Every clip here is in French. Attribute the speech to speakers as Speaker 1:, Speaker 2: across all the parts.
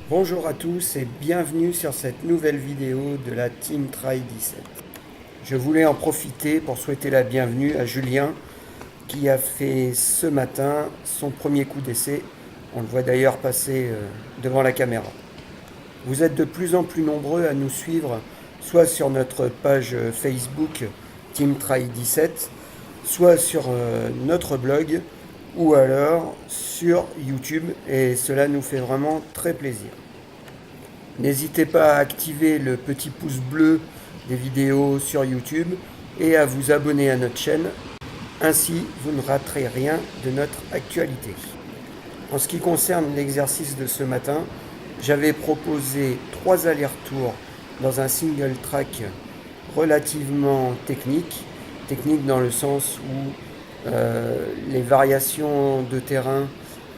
Speaker 1: Bonjour à tous et bienvenue sur cette nouvelle vidéo de la Team Try 17. Je voulais en profiter pour souhaiter la bienvenue à Julien qui a fait ce matin son premier coup d'essai. On le voit d'ailleurs passer devant la caméra. Vous êtes de plus en plus nombreux à nous suivre soit sur notre page Facebook Team Try 17, soit sur notre blog ou alors sur YouTube et cela nous fait vraiment très plaisir. N'hésitez pas à activer le petit pouce bleu des vidéos sur YouTube et à vous abonner à notre chaîne. Ainsi, vous ne raterez rien de notre actualité. En ce qui concerne l'exercice de ce matin, j'avais proposé 3 allers-retours dans un single track relativement technique. Technique dans le sens où les variations de terrain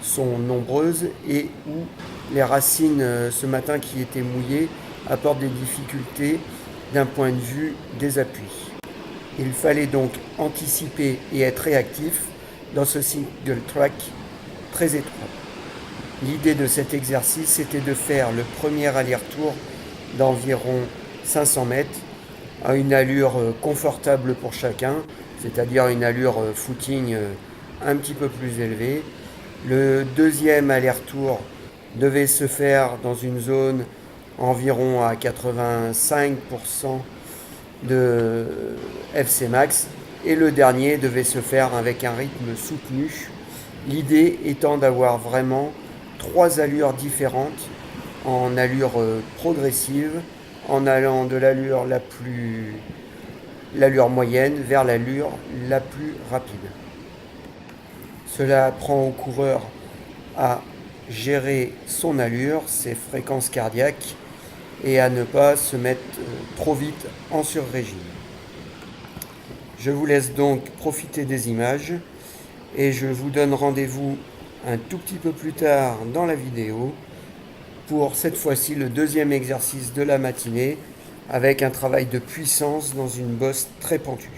Speaker 1: sont nombreuses et où les racines ce matin qui étaient mouillées apportent des difficultés d'un point de vue des appuis. Il fallait donc anticiper et être réactif dans ce single track très étroit. L'idée de cet exercice était de faire le premier aller-retour d'environ 500 mètres à une allure confortable pour chacun, c'est-à-dire une allure footing un petit peu plus élevée. Le deuxième aller-retour devait se faire dans une zone environ à 85% de FC max et le dernier devait se faire avec un rythme soutenu. L'idée étant d'avoir vraiment 3 allures différentes en allure progressive, en allant de l'allure moyenne vers l'allure la plus rapide. Cela apprend au coureur à gérer son allure, ses fréquences cardiaques et à ne pas se mettre trop vite en sur-régime. Je vous laisse donc profiter des images et je vous donne rendez-vous un tout petit peu plus tard dans la vidéo pour cette fois-ci le deuxième exercice de la matinée avec un travail de puissance dans une bosse très pentue.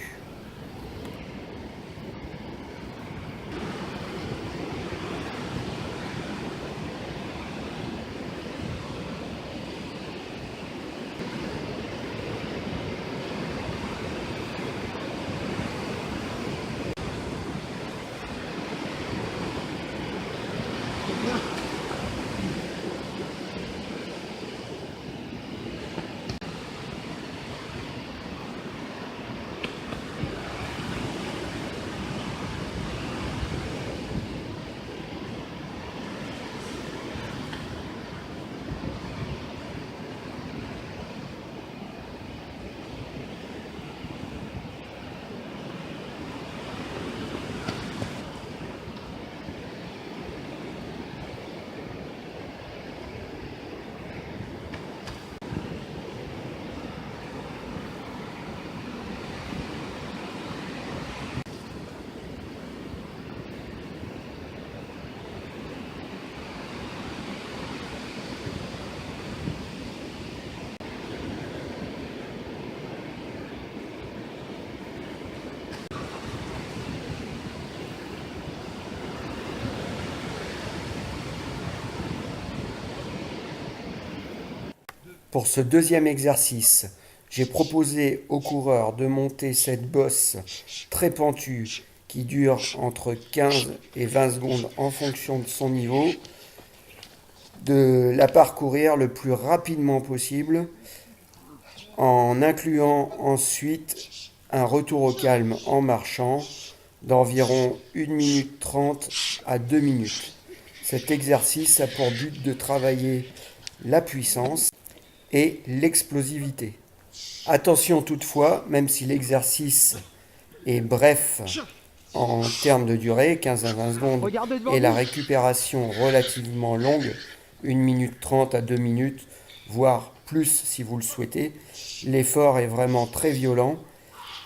Speaker 1: Pour ce deuxième exercice, j'ai proposé au coureur de monter cette bosse très pentue qui dure entre 15 et 20 secondes en fonction de son niveau, de la parcourir le plus rapidement possible en incluant ensuite un retour au calme en marchant d'environ 1 minute 30 à 2 minutes. Cet exercice a pour but de travailler la puissance et l'explosivité. Attention toutefois, même si l'exercice est bref en termes de durée, 15 à 20 secondes, et la récupération relativement longue, 1 minute 30 à 2 minutes, voire plus si vous le souhaitez, l'effort est vraiment très violent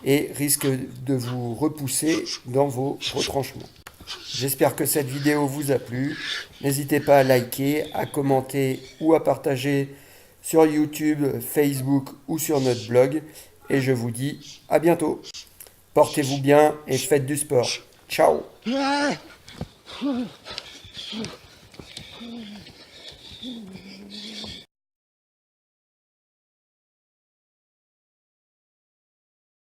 Speaker 1: et risque de vous repousser dans vos retranchements. J'espère que cette vidéo vous a plu. N'hésitez pas à liker, à commenter ou à partager sur YouTube, Facebook ou sur notre blog. Et je vous dis à bientôt. Portez-vous bien et faites du sport. Ciao!